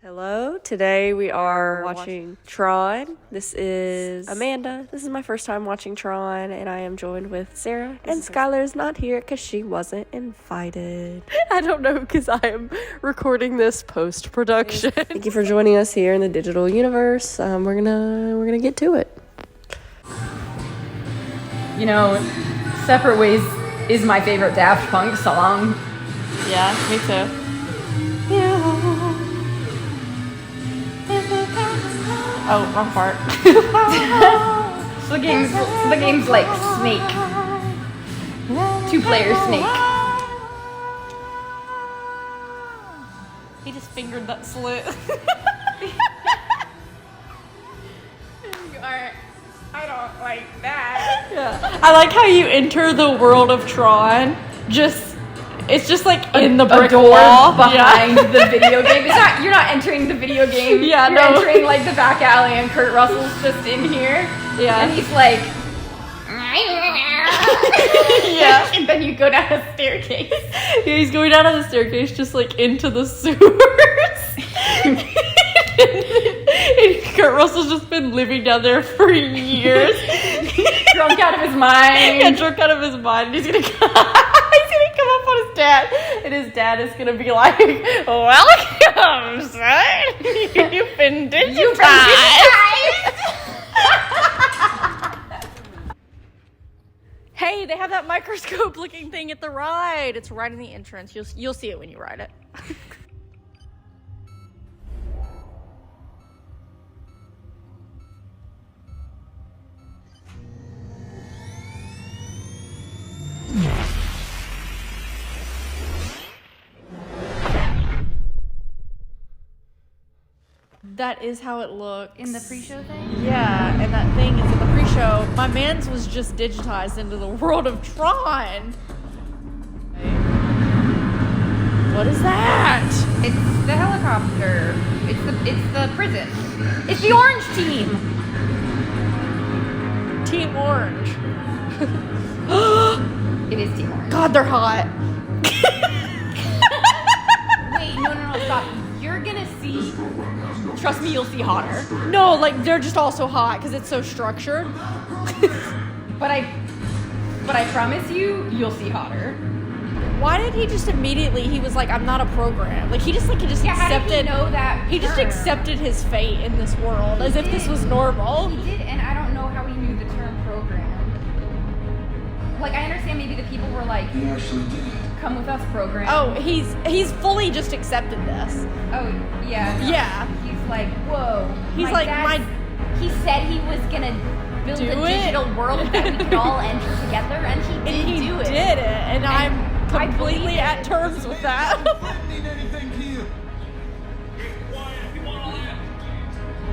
Hello, today we are watching Tron. This is Amanda. This is my first time watching Tron, and I am joined with Sarah. And Skylar's not here because she wasn't invited. I don't know because I am recording this post-production. Thank you for joining us here in the digital universe. We're gonna get to it. You know, Separate Ways is my favorite Daft Punk song. Yeah, me too. Oh, wrong part. So the game's like Snake. 2-player Snake. He just fingered that slit. I don't like that. Yeah. I like how you enter the world of Tron. It's just like in the brick door wall behind the video game. You're not entering the video game. Yeah, you're no. entering like the back alley, and Kurt Russell's just in here. Yeah. And he's like, yeah. And then you go down a staircase. Yeah, he's going down on the staircase just like into the sewers. And Kurt Russell's just been living down there for years. Drunk out of his mind. Yeah, drunk out of his mind. He's gonna come up on his dad, and his dad is gonna be like, "Welcome, son. You've been digitized." Hey, they have that microscope-looking thing at the ride. It's right in the entrance. You'll see it when you ride it. That is how it looks. In the pre-show thing? Yeah, and that thing is in the pre-show. My man's was just digitized into the world of Tron. What is that? It's the helicopter. It's the prison. It's the orange team. Team Orange. It is Team Orange. God, they're hot. Wait, no, stop. You're gonna see. Trust me, you'll see hotter. No, like they're just also hot because it's so structured. But I promise you'll see hotter. Why did he just immediately? He was like, "I'm not a program." Like he just accepted. How did he know that? He just accepted his fate in this world as if this was normal. He did, and I don't know how he knew the term program. Like I understand maybe the people were like, He actually did. "Come with us, program." Oh, he's fully just accepted this. Oh yeah. No. Yeah. He's like, whoa. He's like, He said he was gonna build Do a it? digital world that we could all enter together, and he did do it. Did it, and I'm I completely believe at it. terms with that. Need anything here?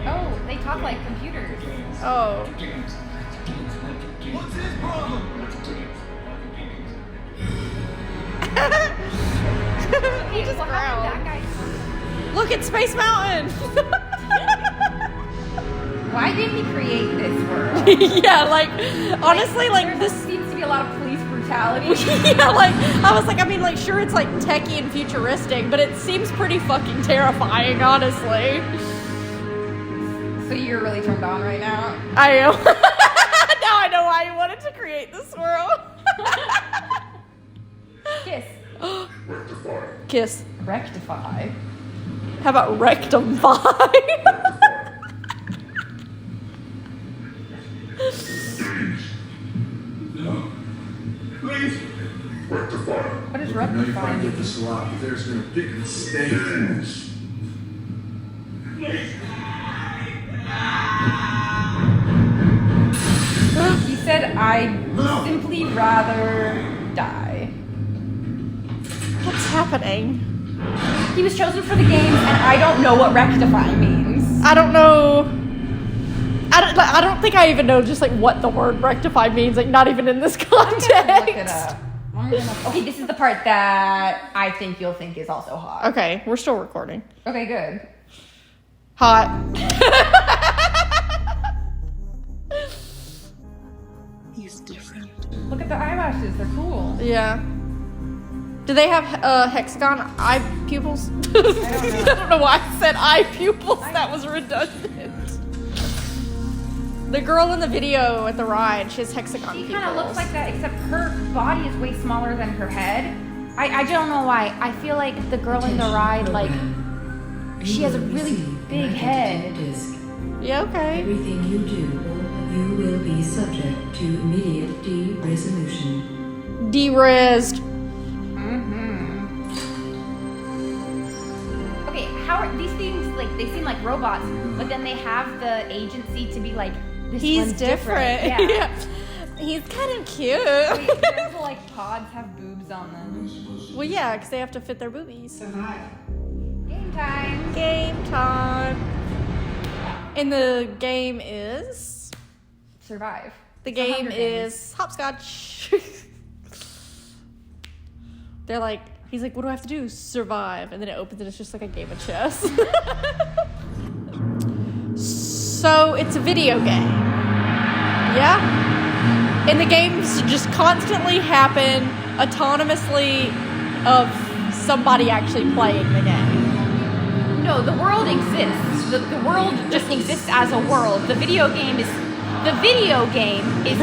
Oh, they talk like computers. Oh. What's his problem? He just growled. that guy. Look at Space Mountain. Why did he create this world? Yeah, like honestly, like There this. seems to be a lot of police brutality. Yeah, like I was like, I mean, like sure, it's like techie and futuristic, but it seems pretty fucking terrifying, honestly. So you're really turned on right now? I am. Now I know why you wanted to create this world. Kiss. Kiss. Rectify. How about rectify? No. Please. Rectify. What is I know you rectify? probably get this a lot, but there's been a big mistake. He said, I'd simply rather die. What's happening? He was chosen for the games, and I don't know what rectify means. I don't know. I don't think I even know just like what the word rectify means. Like not even in this context. Look it up. Okay, this is the part that I think you'll think is also hot. Okay, we're still recording. Okay, good. Hot. He's different. Look at the eyelashes, they're cool. Yeah. Do they have hexagon eye pupils? I don't know why I said eye pupils. That was redundant. The girl in the video at the ride, she has hexagon She pupils. kind of looks like that, except her body is way smaller than her head. I don't know why. I feel like the girl in the ride, like, she has a really big head. Yeah, okay. Everything you do, you will be subject to immediate de-resolution. De-rezzed. Okay, how are these things, like, they seem like robots, but then they have the agency to be like, this He's one's different. Yeah. He's kind of cute. Wait, their little, like, pods have boobs on them. Well, yeah, because they have to fit their boobies. Game time. Game time. And the game is... Survive. The It's the game Hunger Games. is hopscotch. They're like, he's like, what do I have to do? Survive. And then it opens and it's just like a game of chess. So it's a video game. Yeah? And the games just constantly happen autonomously of somebody actually playing the game. No, the world exists. The world just exists as a world. The video game is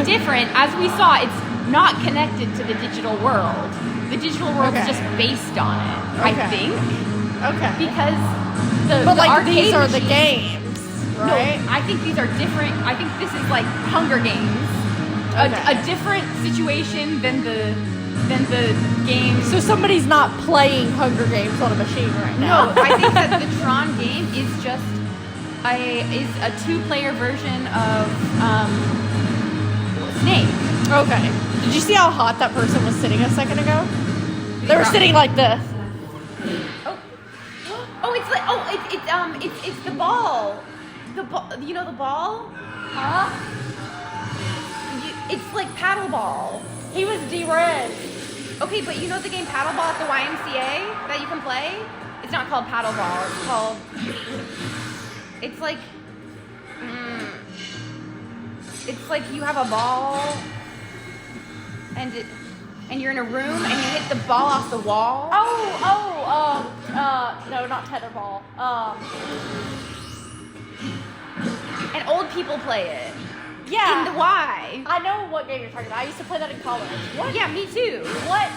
different. As we saw, it's not connected to the digital world. The digital world is just based on it, I think. Okay. Because the But arcade these are the machines- games, right? No, I think these are different. I think this is like Hunger Games. Okay. A different situation than the game. So somebody's not playing Hunger Games on a machine right now. No, I think that the Tron game is just a 2-player version of Snake. Okay. Did you see how hot that person was sitting a second ago? They were sitting like this. Oh, it's like it's the ball. The ball. You know the ball? Huh? It's like paddleball. He was de-rezzed. Okay, but you know the game paddleball at the YMCA that you can play? It's not called paddleball. It's called. It's like. It's like you have a ball, and you're in a room, and you hit the ball off the wall. No, not tetherball. And old people play it. Yeah. In the Y. I know what game you're talking about. I used to play that in college. What? Yeah, me too. What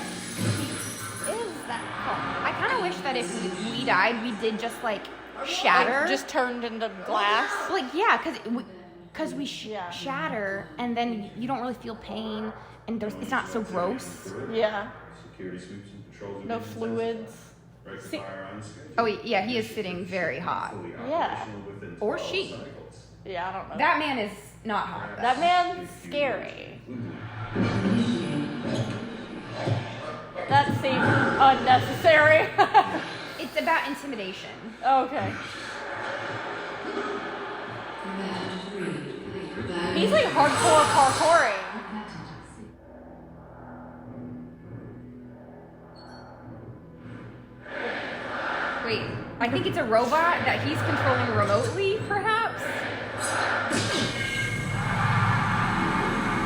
is that called? I kind of wish that if we died, we did just like shatter. Like, just turned into glass. Like, yeah, because we shatter, and then you don't really feel pain, and it's not so gross. Yeah. Security sweeps and patrols. No fluids. Right to fire on schedule. Oh, yeah, he is sitting very hot. Fully Yeah. operational within Or 12 she. cycles. Yeah, I don't know. That man is not hot. That man's scary. That seems unnecessary. It's about intimidation. Okay. He's like hardcore parkouring. Wait, I think it's a robot that he's controlling remotely, perhaps?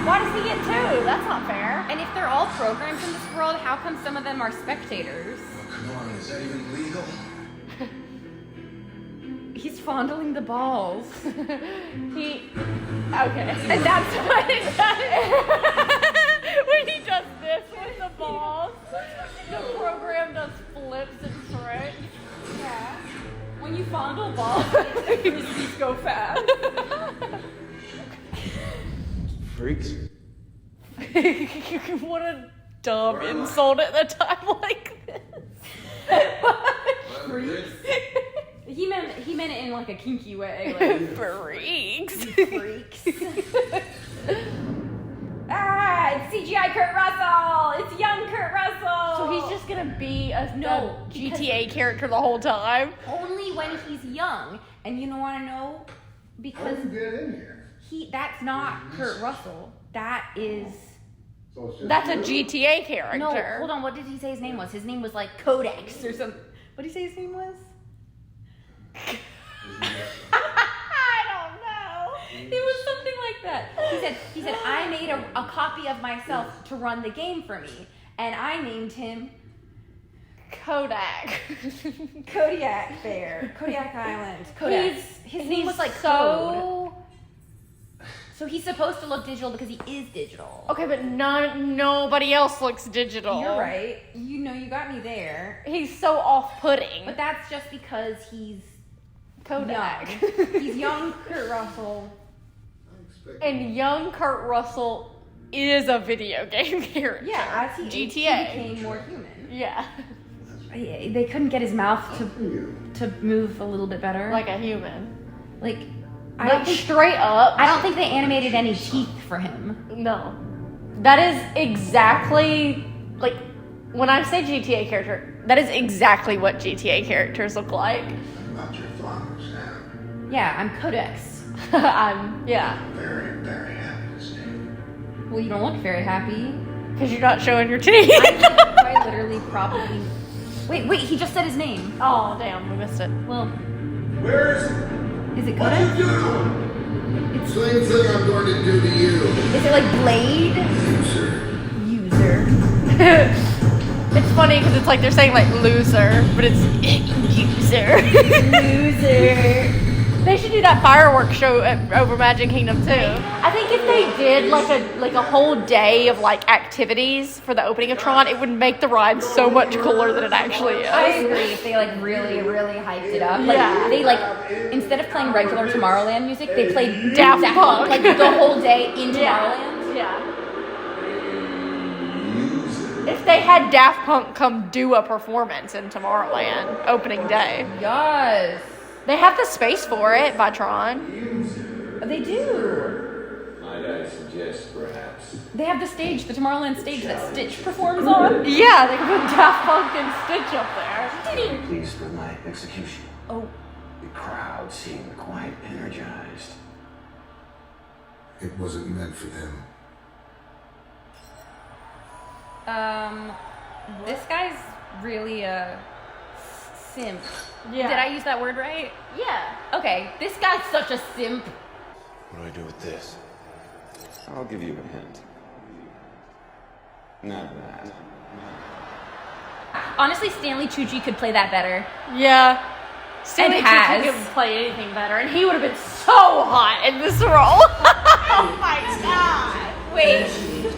Why does he get 2? That's not fair. And if they're all programmed in this world, how come some of them are spectators? Come on, is that even legal? He's fondling the balls. Okay. And that's what it does. When he does this with the balls, the program does flips and tricks. Yeah. When you fondle balls, the frisbees go fast. Freaks. What a dumb insult at the time like Freaks. He meant it in like a kinky way. Like, freaks. freaks. It's CGI Kurt Russell. It's young Kurt Russell. So he's just gonna be a No, GTA character the whole time. only when he's young. And you want to know? Because Get in here. that's not Kurt Russell. That is. So it's just That's a GTA character. No, hold on. What did he say his name was? His name was like Codex or something. What did he say his name was? I don't know. It was something like that. He said I made a copy of myself to run the game for me, and I named him Kodak. Kodiak Bear. Kodiak Island. Kodak. His name was like so... So he's supposed to look digital because he is digital. Okay, but nobody else looks digital. You're right. You know, you got me there. He's so off-putting. But that's just because he's Kodak. young. He's young Kurt Russell. And young Kurt Russell is a video game character. Yeah, as he aged, he GTA. became more human. Yeah. They couldn't get his mouth to move a little bit better. Like a human. Like, Like straight up. I don't think they animated any teeth for him. No. That is exactly, like, when I say GTA character, that is exactly what GTA characters look like. About your father, Sam. Yeah, I'm Codex. Yeah. Very, very happy to see you. Well, you don't look very happy. Because you're not showing your teeth. I literally probably... Wait, he just said his name. Oh, damn, we missed it. Well, Where is it? is it What Codex? you do? Same thing I'm going to do to you. Is it like Blade? User. It's funny because it's like they're saying like loser, but it's user. Loser. They should do that fireworks show over Magic Kingdom too. I think if they did like a whole day of like activities for the opening of Tron, it would make the ride so much cooler than it actually is. I agree. If they like really hyped it up, like Yeah. they like instead of playing regular Tomorrowland music, they played Daft Punk. like the whole day in Tomorrowland. Yeah. If they had Daft Punk come do a performance in Tomorrowland opening day, Yes, they have the space for it by Tron. they do. Might I suggest, perhaps? They have the stage, the Tomorrowland stage that Stitch performs on. Yeah, they could put Daft Punk and Stitch up there. Pleased with my execution. Oh, The crowd seemed quite energized. It wasn't meant for them. this guy's really a simp. Yeah. Did I use that word right? Yeah. Okay, this guy's such a simp. What do I do with this? I'll give you a hint. Not that. Honestly, Stanley Tucci could play that better. Yeah. Stanley And Tucci has. could play anything better, and he would have been so hot in this role. Oh my god. Wait,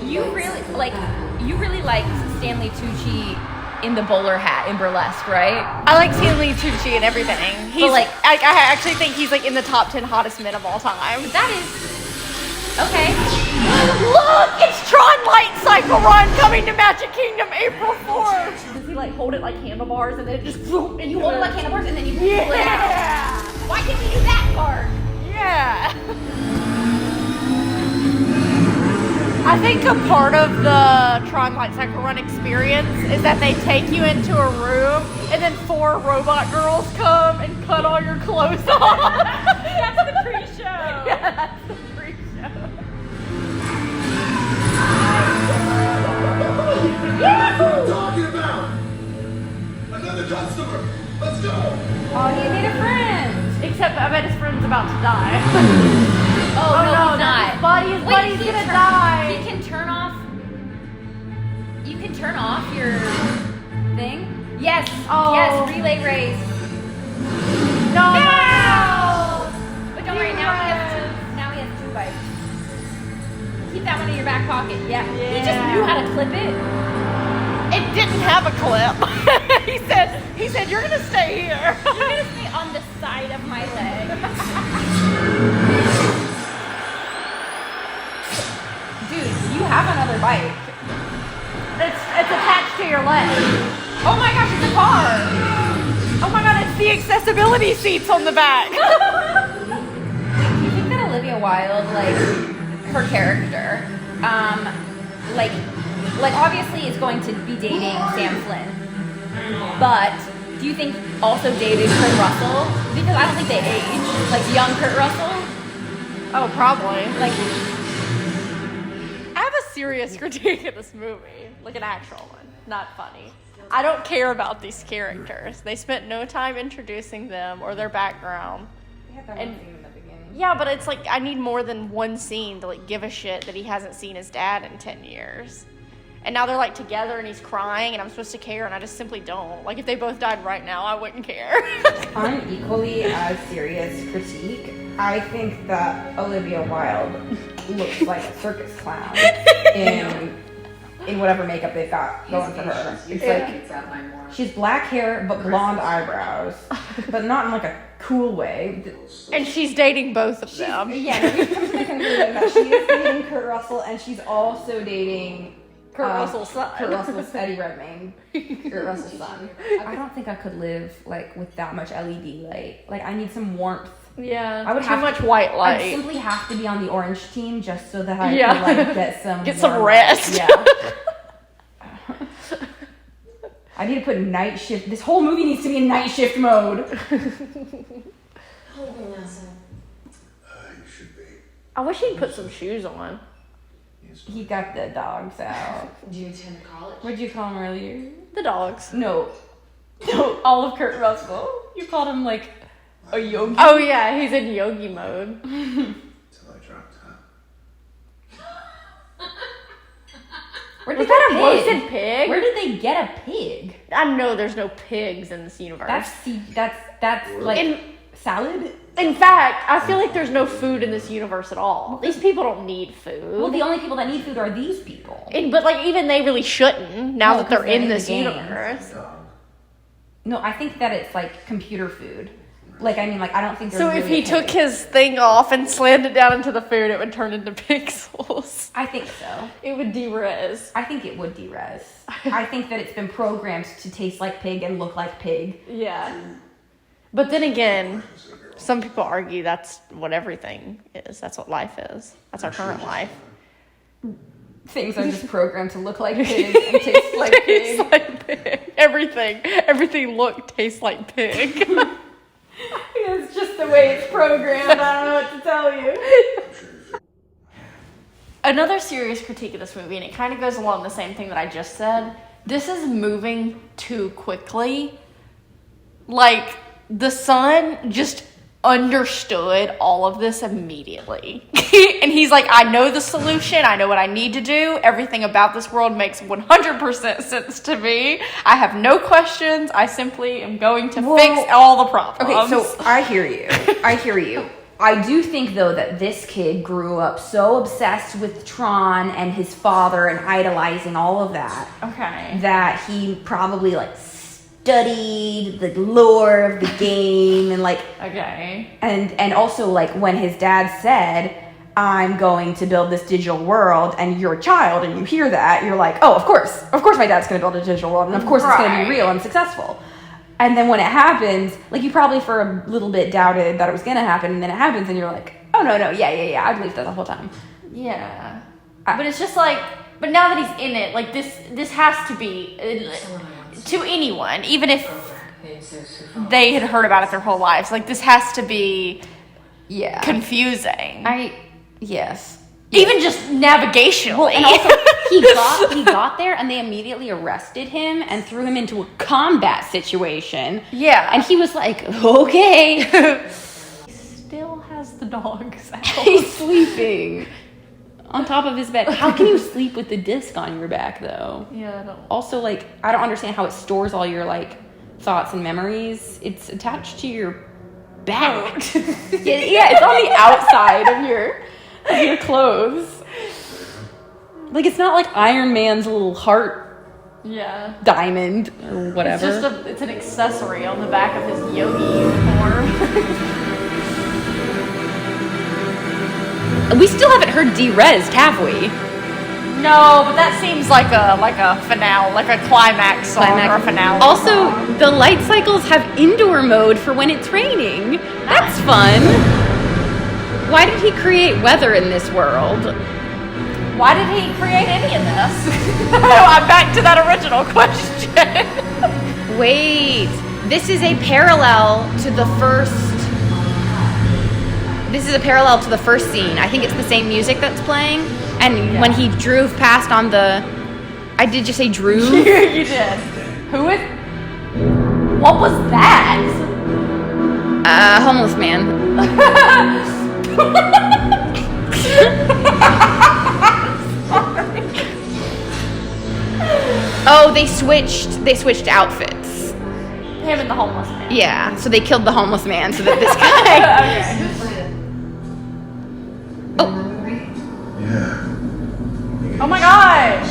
you really liked Stanley Tucci in the bowler hat in Burlesque, right? I like Stanley Tucci and everything. He's like- I actually think he's like in the top 10 hottest men of all time. That is okay. Look, it's Tron Light Cycle Run coming to Magic Kingdom April 4th. Does he like hold it like handlebars and then it just boom, and You hold it like handlebars and then you pull it out. Yeah. Why can't we do that part? Yeah. I think a part of the Tron Light Cycle Run experience is that they take you into a room and then 4 robot girls come and cut all your clothes off. That's the pre-show. Yeah, that's the pre-show. That's what I'm talking about! Another customer! Let's go! Oh, he made a friend. Except I bet his friend's about to die. Oh, no, he's not. His buddy's he gonna can die. He can turn off. You can turn off your thing. Yes. Oh. Yes. Relay race. No. But don't worry. Now he has 2 bikes. Keep that one in your back pocket. Yeah. He just knew how to clip it. It didn't have a clip. he said you're gonna stay here. You're gonna stay on the side of my leg. Dude, you have another bike. It's attached to your leg. Oh my gosh, it's a car. Oh my god, it's the accessibility seats on the back. Do you think that Olivia Wilde, like, her character, like obviously is going to be dating Sam Flynn, but do you think also dated Kurt Russell? Because I don't think they age. Like young Kurt Russell? Oh, probably. Like, I have a serious critique of this movie. Like an actual one, not funny. I don't care about these characters. They spent no time introducing them or their background. And- in the beginning. Yeah, but it's like I need more than one scene to like give a shit that he hasn't seen his dad in 10 years. and now they're like together and he's crying and I'm supposed to care and I just simply don't. Like if they both died right now, I wouldn't care. On an equally as serious critique, I think that Olivia Wilde looks like a circus clown in whatever makeup they've got going for her. It's like she's black hair but blonde eyebrows, but not in like a cool way. And she's dating both of them. Yeah, we've come to the conclusion that she is dating Kurt Russell and she's also dating Kurt Russell's son. Kurt Russell's Eddie Redmayne. Kurt Russell's son. I don't think I could live like with that much LED light. Like I need some warmth. Yeah, I would too have much white light. I'd simply have to be on the orange team just so that I could like get some rest. Yeah. I need to put night shift. This whole movie needs to be in night shift mode. You should be. I wish he'd put some shoes on. He got the dogs out. Do you attend college? What'd you call him earlier? The dogs. No, all of Kurt Russell. You called him like a yogi. Oh yeah, he's in yogi mode. Till I dropped out. Where Was did they that get a a roasted pig? pig? Where did they get a pig? I know there's no pigs in this universe. That's like salad. In fact, I feel like there's no food in this universe at all. These people don't need food. Well, the only people that need food are these people. But like even they really shouldn't now No, that they're 'cause they're in in this the game. universe. No, I think that it's like computer food. Like I mean, like I don't think. So if he took his thing off and slammed it down into the food, it would turn into pixels. I think so. It would de-res. I think it would de-res. I think that it's been programmed to taste like pig and look like pig. Yeah. But then again, some people argue that's what everything is. That's what life is. That's our current life. Things are just programmed to look like pig and taste like pig. Tastes like pig. Everything tastes like pig. It's just the way it's programmed. I don't know what to tell you. Another serious critique of this movie, and it kind of goes along the same thing that I just said. This is moving too quickly. Like, the son just understood all of this immediately. And he's like, I know the solution. I know what I need to do. Everything about this world makes 100% sense to me. I have no questions. I simply am going to fix all the problems. Okay, so I hear you. I do think, though, that this kid grew up so obsessed with Tron and his father and idolizing all of that. Okay. That he probably, like, studied the lore of the game and, like... Okay. And also, like, when his dad said, I'm going to build this digital world, and you're a child, and you hear that, you're like, oh, of course my dad's going to build a digital world, and of course it's going to be real and successful. And then when it happens, like, you probably for a little bit doubted that it was going to happen, and then it happens, and you're like, oh, no, yeah, I believed that the whole time. Yeah. But it's just like, but now that he's in it, like, this has to be, to anyone, even if they had heard about it their whole lives, like, this has to be confusing. Yes. Even just navigationally. Well, and also, he got there, and they immediately arrested him and threw him into a combat situation. Yeah. And he was like, okay. He still has the dogs out. He's sleeping on top of his bed. How can you sleep with the disc on your back, though? Yeah, I don't. Also, like, I don't understand how it stores all your, like, thoughts and memories. It's attached to your back. yeah, it's on the outside of your clothes. Like, it's not like Iron Man's little heart diamond or whatever. It's an accessory on the back of his yogi uniform. We still haven't heard de-resed, have we? No, but that seems like a finale, like a climax song or a finale. Also, the light cycles have indoor mode for when it's raining. That's fun. Why did he create weather in this world? Why did he create any of this? I'm back to that original question. Wait, this is a parallel to the first. This is a parallel to the first scene. I think it's the same music that's playing. And when he drove past on the... I did just say drove? You did. Who is... What was that? Homeless man. Oh, they switched outfits. Him and the homeless man. Yeah, so they killed the homeless man so that this guy. Yeah. Oh my gosh!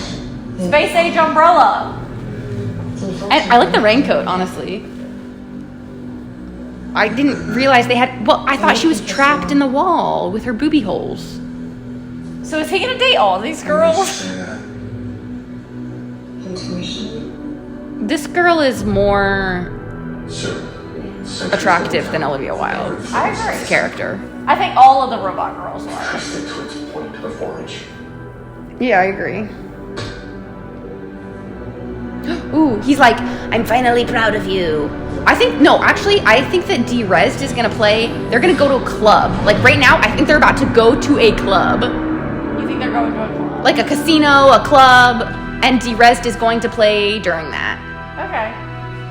Space Age umbrella. And I like the raincoat, honestly. I didn't realize they had. Well, I thought she was trapped in the wall with her booby holes. So is he gonna date all these girls? This girl is more attractive than Olivia Wilde's I agree. character. I think all of the robot girls are. Stick to its point of origin. Yeah, I agree. Ooh, he's like, I'm finally proud of you. I think that D-Rez is gonna play. They're gonna go to a club. Like right now, I think they're about to go to a club. You think they're going to a club? Like a casino, a club, and D-Rez is going to play during that. Okay.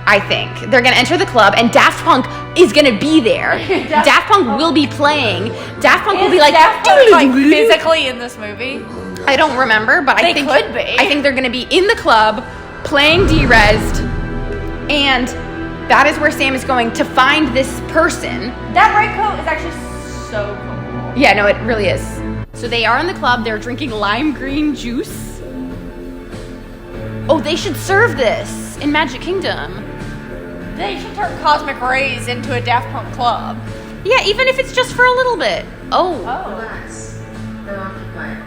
I think. They're gonna enter the club and Daft Punk is gonna be there. Daft Punk will be playing. Daft Punk will be like, Daft Punk, like physically in this movie? I don't remember, but They could be. I think they're gonna be in the club playing D-Rez, and that is where Sam is going to find this person. That raincoat is actually so cool. Yeah, no, it really is. So they are in the club, they're drinking lime green juice. Oh, they should serve this in Magic Kingdom. They should turn cosmic rays into a Daft Punk club. Yeah, even if it's just for a little bit. Oh. Relax. They're occupied.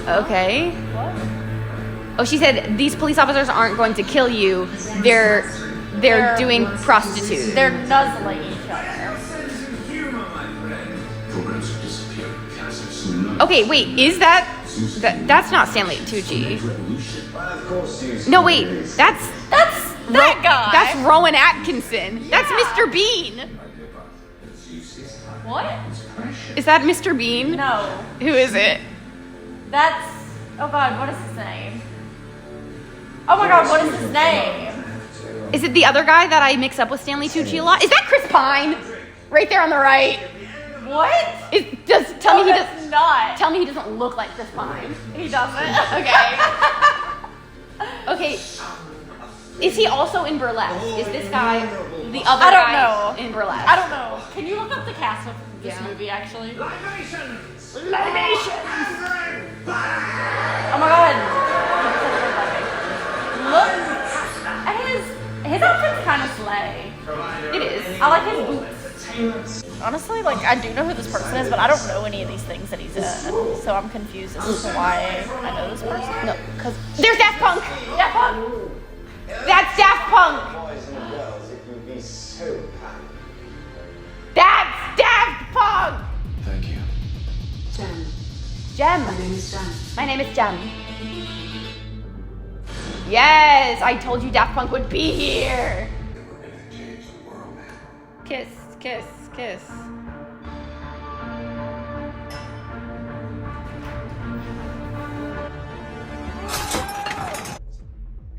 Okay. What? Oh, she said these police officers aren't going to kill you. They're doing prostitute. They're nuzzling each other. Programs have disappeared. Castles. Okay, wait, is that's not Stanley Tucci. No, wait, that's That guy. That's Rowan Atkinson. That's Mr. Bean. What? Is that Mr. Bean? No. Who is it? That's. Oh god, what is his name? Oh my god, what is his name? Is it the other guy that I mix up with Stanley Tucci a lot? Is that Chris Pine? Right there on the right. What? Tell me he that's does. not. Tell me he doesn't look like Chris Pine. He doesn't. Okay. Okay. Is he also in Burlesque? Is this guy the other I don't guy know. in Burlesque? I don't know. Can you look up the cast of this movie, actually? Libations! Oh my god. Look at his outfit's kind of slay. It is. I like his boots. Honestly, like, I do know who this person is, but I don't know any of these things that he's in. So I'm confused as to why I know this person. No, because there's Daft Punk. Daft Punk. That's Daft Punk. Boys and girls, it would be so kind. That's Daft Punk. Thank you. Jem, Jem. my name is Jem. My name is Jem. Yes, I told you Daft Punk would be here. We're gonna change the world, man. Kiss, kiss, kiss.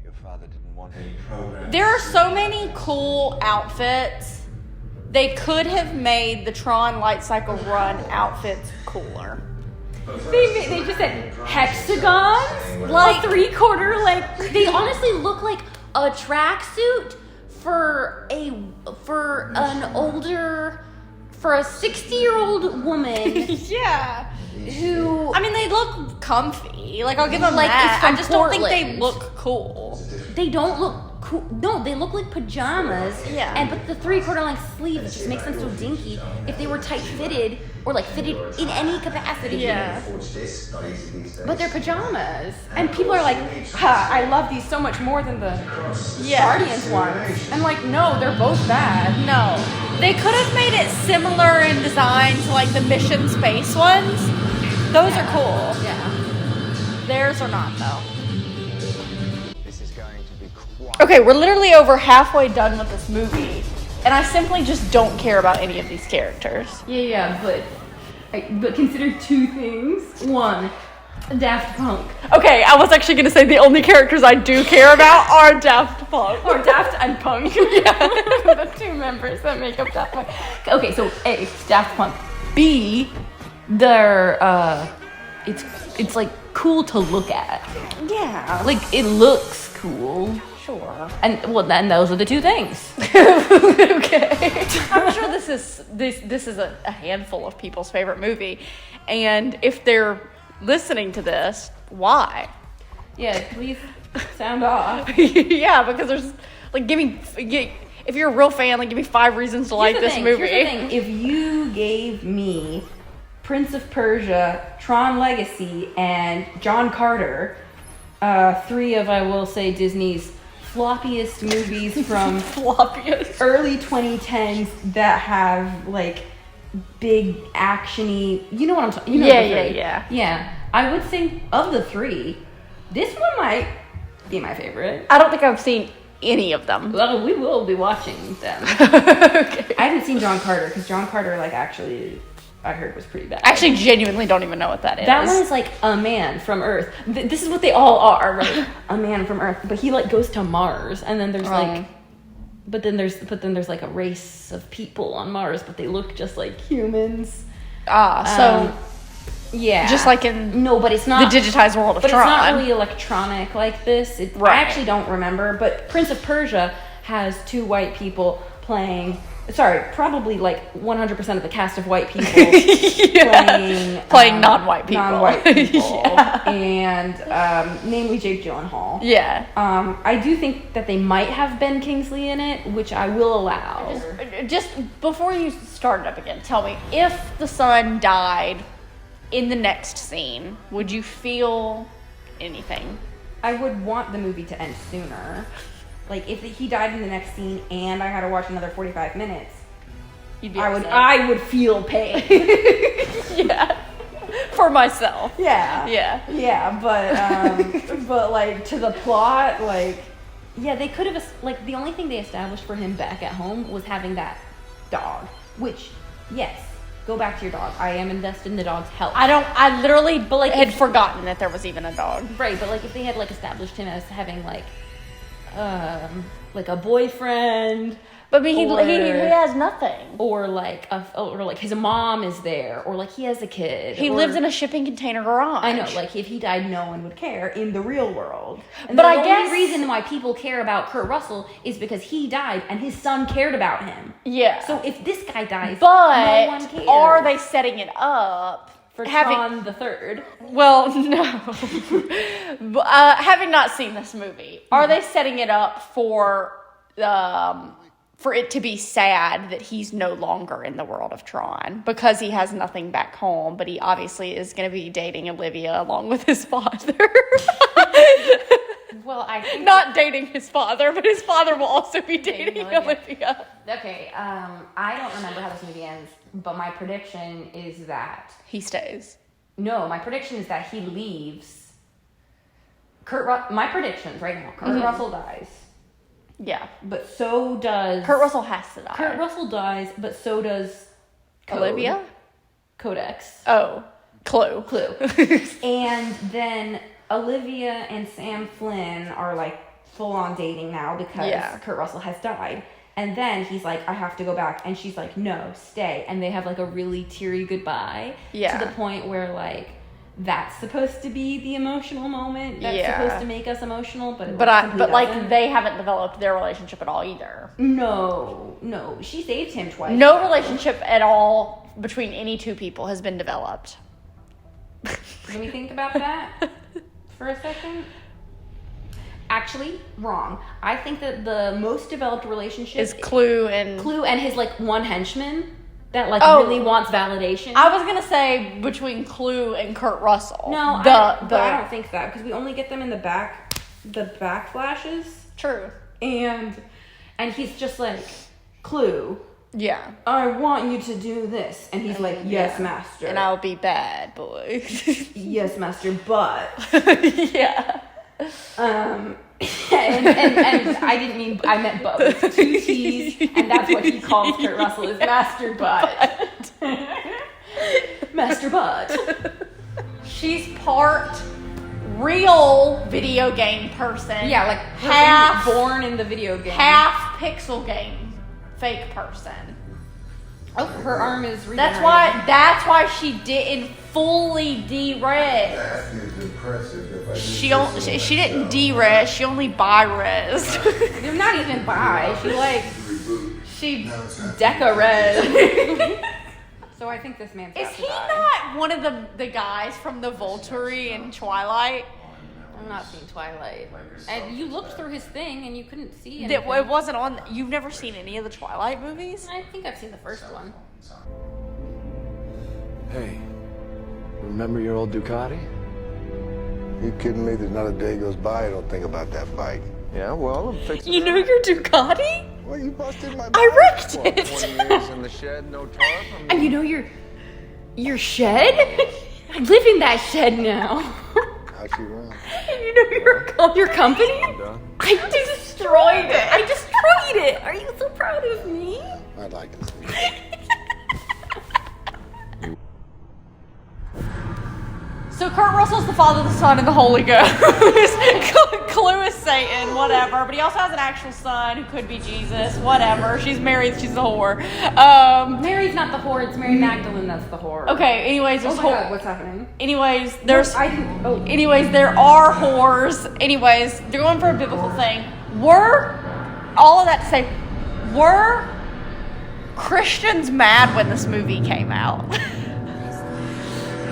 Your father didn't want any Program. There are so many cool outfits. They could have made the Tron Light Cycle Run outfits cooler. They just said hexagons, Like- a 3/4 like they honestly look like a tracksuit for a 60-year-old woman Yeah. who I mean, they look comfy. Like, I'll give them Like, that. it's from I just don't think they Portland. look cool. they don't look cool. No, they look like pajamas. Yeah. And but the 3/4 length sleeves just makes them so dinky. If they were tight fitted or like fitted in any capacity. Yeah. But they're pajamas. And people are like, ha, I love these so much more than the Yeah. Guardians ones. And like, no, they're both bad. No. They could have made it similar in design to, like, the Mission Space ones. Those are cool. Yeah. Theirs are not, though. This is going to be quite. Okay, we're literally over halfway done with this movie, and I simply just don't care about any of these characters. Yeah, but consider two things. One, Daft Punk. Okay, I was actually gonna say the only characters I do care about are Daft Punk. Or Daft and Punk. Yeah. The two members that make up Daft Punk. Okay, so A, Daft Punk. B, their it's like cool to look at. Yeah. Like, it looks cool. Sure. And, well, then those are the two things. Okay. I'm sure this is a handful of people's favorite movie. And if they're listening to this, why? Yeah, please sound off. Yeah, because there's, like, if you're a real fan, like, give me 5 reasons to like this movie. Here's the thing. If you gave me Prince of Persia, Tron Legacy, and John Carter, 3 of, I will say, Disney's floppiest movies from early 2010s that have, like, big actiony, you know what I'm talking, yeah. I would say of the 3, this one might be my favorite. I don't think I've seen any of them. Well, we will be watching them. Okay. I haven't seen John Carter because John Carter, like, actually, I heard was pretty bad. I actually genuinely don't even know what that is. That one is like a man from Earth. This is what they all are, right? A man from Earth, but he, like, goes to Mars, and then there's like, but then there's like a race of people on Mars, but they look just like humans. So yeah, just like in but it's not the digitized world of but Tron. It's not really electronic like this. Right. I actually don't remember, but Prince of Persia has 2 white people playing. Sorry, probably like 100% of the cast of white people playing non-white people. And namely Jake Gyllenhaal. Yeah. I do think that they might have Ben Kingsley in it, which I will allow. Just before you start it up again, tell me, if the son died in the next scene, would you feel anything? I would want the movie to end sooner. Like, if he died in the next scene and I had to watch another 45 minutes, You'd be I would feel pain. Yeah. For myself. Yeah. Yeah. Yeah, but like, to the plot, like, yeah, they could have, like, the only thing they established for him back at home was having that dog, which, yes, go back to your dog. I am invested in the dog's health. I literally had forgotten that there was even a dog. Right, but, like, if they had, like, established him as having, like a boyfriend, but I mean, he has nothing, or like his mom is there, or like he has a kid. He lives in a shipping container garage. I know, like, if he died, no one would care in the real world. And but the I guess only reason why people care about Kurt Russell is because he died and his son cared about him. Yeah. So if this guy dies, but no one cares. Are they setting it up for Tron the Third? Well, no. Having not seen this movie, are they setting it up for it to be sad that he's no longer in the world of Tron because he has nothing back home, but he obviously is going to be dating Olivia along with his father? Well, I think not dating his father, but his father will also be dating Olivia. Okay, I don't remember how this movie ends, but my prediction is that he stays. No, my prediction is that he leaves. My predictions right now: Kurt Russell dies. Yeah, but so does Kurt Russell has to die. Kurt Russell dies, but so does Olivia. Codex. Oh, Clue. And then Olivia and Sam Flynn are, like, full on dating now because Kurt Russell has died. And then he's like, I have to go back. And she's like, no, stay. And they have, like, a really teary goodbye. Yeah. To the point where, like, that's supposed to be the emotional moment. That's supposed to make us emotional. But like, they haven't developed their relationship at all either. No. She saved him twice. No relationship at all between any 2 people has been developed. Let me think about that for a second. Actually, wrong. I think that the most developed relationship is Clue and his, like, one henchman that, like, really wants validation. I was gonna say between Clue and Kurt Russell. No, but I don't think that, because we only get them in the back flashes. True. And he's just like, Clue. Yeah. I want you to do this. And he's like, yes, master. And I'll be bad boy. Yes, master, but. Yeah. And I didn't mean, I meant butt with 2 T's, and that's what he calls Kurt Russell, is Master Butt. Master Butt. She's part real video game person. Yeah, like half born in the video game. Half pixel game fake person. Oh, her arm is That's why she didn't fully de-res. That is impressive. She didn't de-res, she only bi-res. They're not even bi. She deca-res. So I think this man's Is got to he die. not one of the guys from the Volturi in Twilight? I'm not seeing Twilight. And you looked through his thing and you couldn't see anything. It wasn't on. You've never seen any of the Twilight movies? I think I've seen the first one. Hey, remember your old Ducati? You kidding me? There's not a day goes by I don't think about that bike. Yeah, well, I'm fixing You know your Ducati? Well, you busted my I wrecked What, it. 20 years in the shed, no tarp? I mean, And you know your shed? I live in that shed now. How's she run? You know your company? done. I destroyed it. I destroyed it. Are you so proud of me? I'd like to see it. So Kurt Russell's the Father, the Son, and the Holy Ghost. Clue is Satan, whatever. But he also has an actual son who could be Jesus, whatever. She's married, she's a whore. Mary's not the whore. It's Mary Magdalene that's the whore. Okay, anyways, Oh there's my God, what's happening? Anyways, there's... Oh. Anyways, there are whores. Anyways, they're going for a biblical thing. All of that to say, were Christians mad when this movie came out?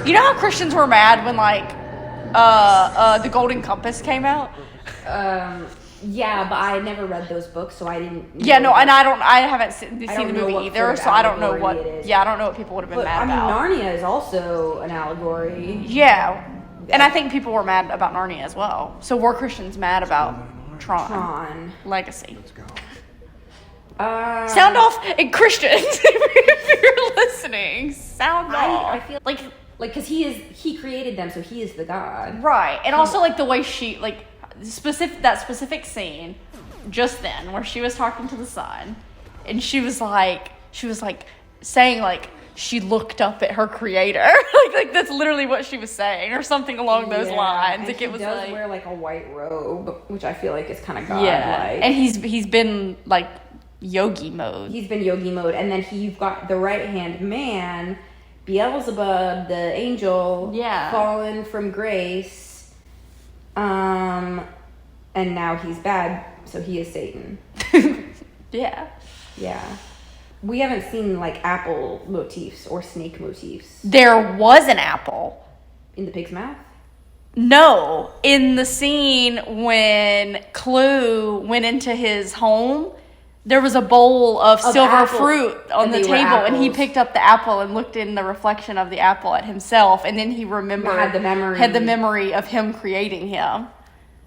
You know how Christians were mad when, like, The Golden Compass came out? Yeah, but I never read those books, so I didn't. Yeah, no, and I haven't seen the don't know movie what either, sort of so I don't know allegory what. it is. Yeah, I don't know what people would have been But mad I mean, about. Narnia is also an allegory. Yeah, and I think people were mad about Narnia as well. So were Christians mad about Tron. Legacy? Sound off, and Christians, if you're listening, sound off. I feel like because he created them, so he is the God. Right, and also like the way she that specific scene just then where she was talking to the son, and she was like saying like she looked up at her creator, like that's literally what she was saying, or something along those lines. And Like it was does like wear like a white robe, which I feel like is kind of godlike. yeah, and he's been like yogi mode. He's been yogi mode, and then you've got the right hand man, Beelzebub, the angel, fallen from grace, and now he's bad, so he is Satan. Yeah. We haven't seen like apple motifs or snake motifs There was an apple. in the pig's mouth. No, in the scene when Clue went into his home, there was a bowl of silver apple, fruit on and the they were table, and he apples. picked up the apple and looked in the reflection of the apple at himself, and then he remembered Had the memory. of him creating him.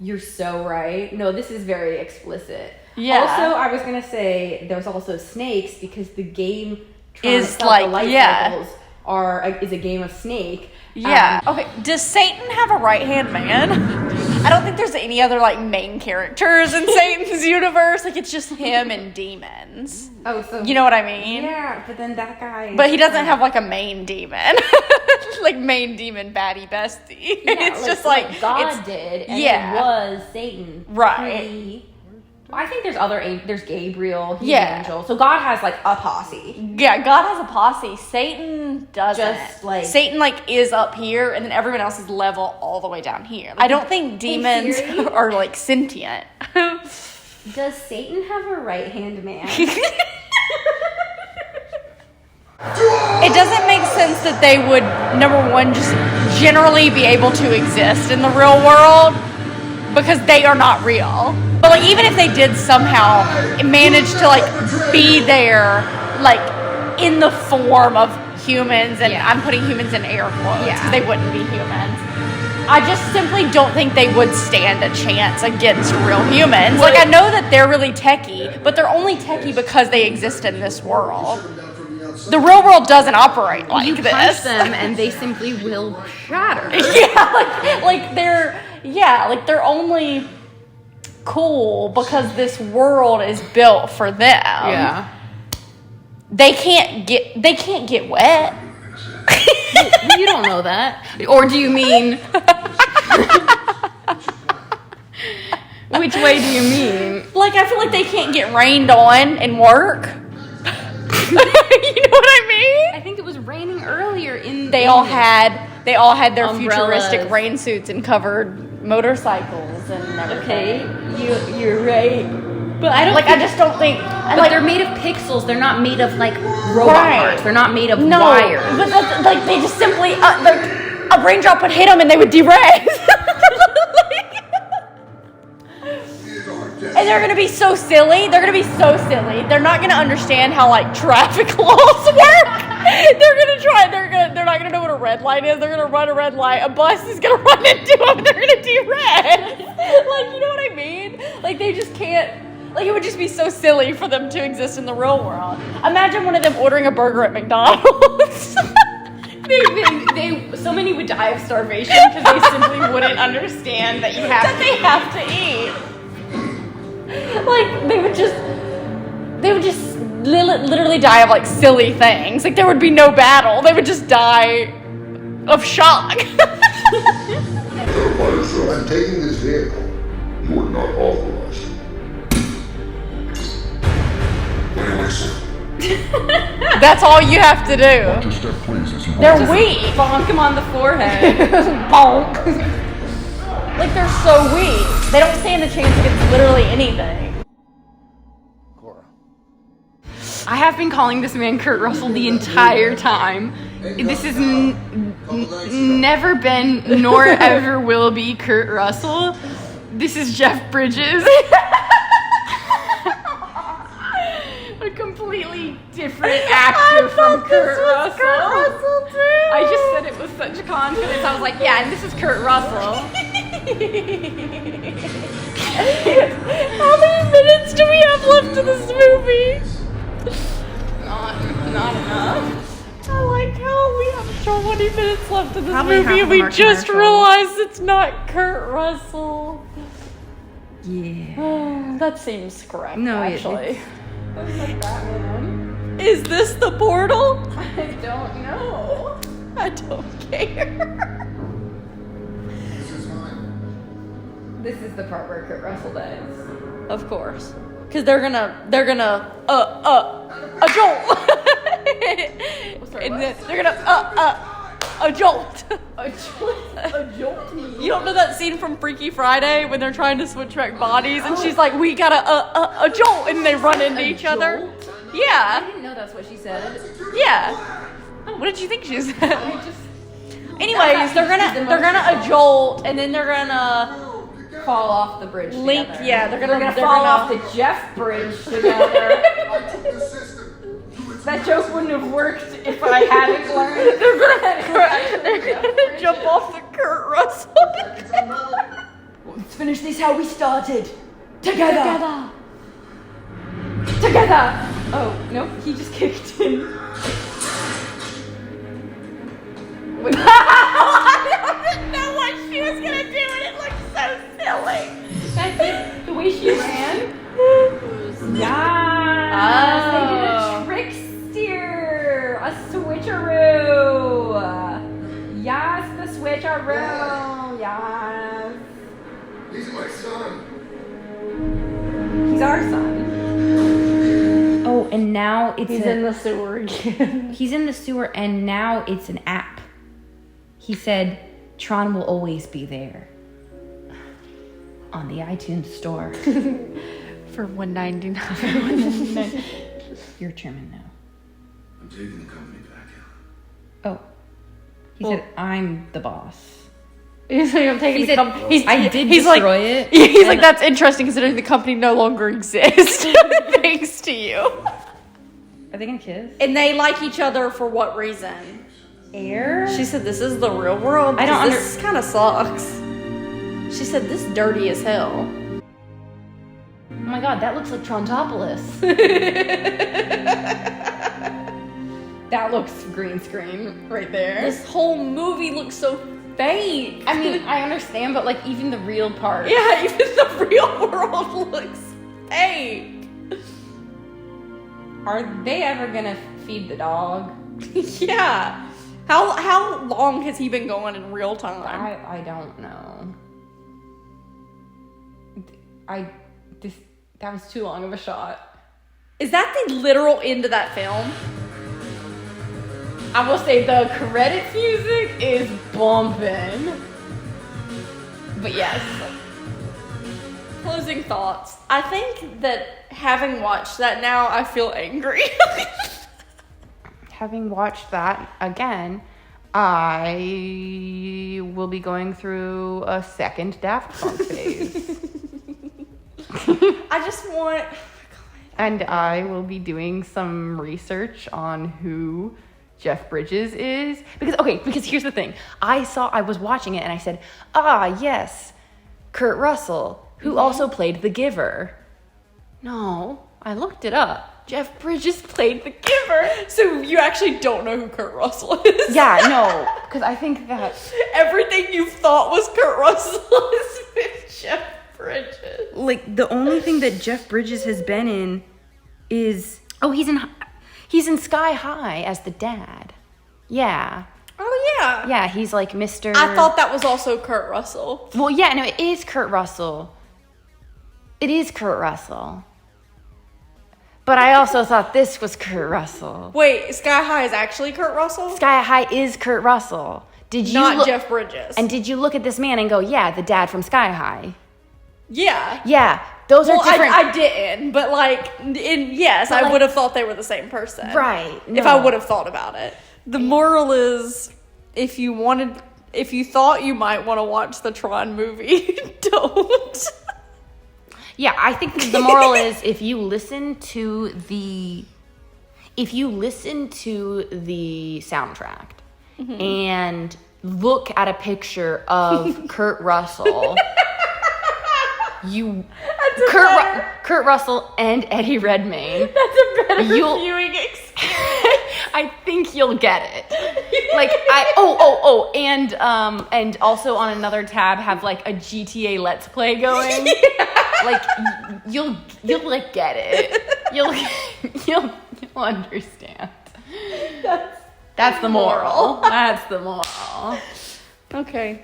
You're so right. No, this is very explicit. Yeah. Also, I was gonna say there's also snakes because the game Tron Is itself, like- the life yeah. cycles is a game of snake. Yeah. Okay. Does Satan have a right hand man? I don't think there's any other like main characters in Satan's universe. Like it's just him and demons. Oh, so You know what I mean? Yeah, but then that guy. But he doesn't have like a main demon, like main demon baddie bestie. It's just like God did, and yeah. it was Satan, Right. I think there's Gabriel, he's Yeah. an angel. So God has like a posse. Yeah, God has a posse. Satan doesn't. Just, like- Satan like is up here, and then everyone else is level all the way down here. I don't think demons Siri? are like sentient. Does Satan have a right hand man? It doesn't make sense that they would, number one, just generally be able to exist in the real world because they are not real. But like even if they did somehow manage to like be there like in the form of humans, and I'm putting humans in air quotes because they wouldn't be humans. I just simply don't think they would stand a chance against real humans. Like I know that they're really techie, but they're only techie because they exist in this world. The real world doesn't operate like You this. punch them and they simply will shatter. They're only cool because this world is built for them. Yeah. They can't get wet. You don't know that. Or do you mean... Which way do you mean? Like I feel like they can't get rained on and work. You know what raining earlier in They all had their Umbrellas. futuristic rain suits and covered motorcycles and everything. Okay, you're right. But I don't Like, I just don't think. But Like, they're made of pixels. They're not made of like robot Right. parts. They're not made of no, wires. but that's, like they just simply a raindrop would hit them and they would derace. And they're gonna be so silly. They're gonna be so silly. They're not gonna understand how like traffic laws work. They're not gonna know what a red light is. They're gonna run a red light. A bus is gonna run into them. And they're gonna derail. Like, you know what I mean? Like, they just can't. Like, it would just be so silly for them to exist in the real world. Imagine one of them ordering a burger at McDonald's. So many would die of starvation because they simply wouldn't understand that They have to eat. Like, they would just literally die of like silly things. Like, there would be no battle. They would just die of shock. I'm taking this vehicle. You are not authorized. That's all you have to do. Just step please as you They're weak. bonk him on the forehead. Bonk. Like, they're so weak. They don't stand a chance against literally anything. Cora. I have been calling this man Kurt Russell the entire time. This has never been nor ever will be Kurt Russell. This is Jeff Bridges. A completely different actor from Kurt Russell. I just said it with such confidence. I was like, yeah, and this is Kurt Russell. How many minutes do we have left in this movie? Not enough. I like how we have 20 minutes left in this Probably movie half and of we them are just commercials. realized it's not Kurt Russell. Yeah. That seems correct, No, actually. What's like Batman? Is this the portal? I don't know. I don't care. This is the part where Kurt Russell dies. Of course. Because they're gonna, a jolt. And then they're gonna, a jolt. A jolt me. You don't know that scene from Freaky Friday when they're trying to switch back bodies and she's like, we got a jolt, and they run into each other? jolt? I Yeah. didn't know that's what she said. Yeah. What did you think she said? Anyways, they're gonna a jolt, and then they're gonna Fall off the bridge link. together. Yeah, they're gonna fall off the Jeff Bridge together. I took the system. That joke wouldn't have worked if I hadn't learned. They're gonna jump off the Kurt Russell. Let's finish this how we started. Together. Oh, no, he just kicked in. I didn't know what she was gonna do, and it looked so silly. The way she ran. Yes. They did a trickster. A switcheroo. Yes, the switcheroo. Yes. He's my son. He's our son. Oh, and now it's He's in the sewer again. He's in the sewer, and now it's an app. He said, Tron will always be there. On the iTunes store. For $1.99. You're chairman now. I'm taking the company back, Helen. Oh. He said, I'm the boss. He's like, I'm taking He the said, company. I did he's destroy like, it. He's and- like, that's interesting considering the company no longer exists. Thanks to you. Are they gonna kiss? And they like each other for what reason? Air? She said, this is the real world. I don't This kind of sucks. She said, this dirty as hell. Oh my god, that looks like Trontopolis. That looks green screen right there. This whole movie looks so fake. I mean, I understand, but like even the real part. Yeah, even the real world looks fake. Are they ever gonna feed the dog? Yeah. How long has he been going in real time? I don't know. That was too long of a shot. Is that the literal end of that film? I will say the credits music is bumping. But yes. Closing thoughts. I think that having watched that now, I feel angry. Having watched that again, I will be going through a second Daft Punk phase. I just want... And I will be doing some research on who Jeff Bridges is. Because here's the thing. I was watching it and I said, yes, Kurt Russell, who also played The Giver. No, I looked it up. Jeff Bridges played The Giver. So you actually don't know who Kurt Russell is? Yeah, no, because I think that... Everything you thought was Kurt Russell is with Jeff Bridges. Like, the only thing that Jeff Bridges has been in is... Oh, he's in Sky High as the dad. Yeah. Oh, yeah. Yeah, he's like Mr... I thought that was also Kurt Russell. Well, yeah, no, it is Kurt Russell. It is Kurt Russell. But I also thought this was Kurt Russell. Wait, Sky High is actually Kurt Russell? Sky High is Kurt Russell. Did you Not Jeff Bridges. And did you look at this man and go, yeah, the dad from Sky High? Yeah. Yeah, those are different. I didn't, but like, I would have thought they were the same person. Right. If I would have thought about it. The moral is, if you thought you might want to watch the Tron movie, don't. Yeah, I think the moral is if you listen to the soundtrack and look at a picture of Kurt Russell, Kurt Russell and Eddie Redmayne. That's a better viewing experience. I think you'll get it. Like and also on another tab have like a GTA Let's Play going. Yeah. Like you'll like get it. You'll understand. That's the moral. That's the moral. Okay.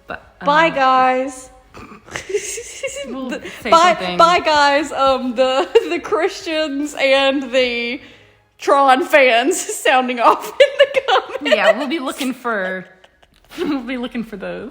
But, bye guys. We'll say bye something. bye guys. The Christians and the Tron fans sounding off in the comments. Yeah, we'll be looking for those.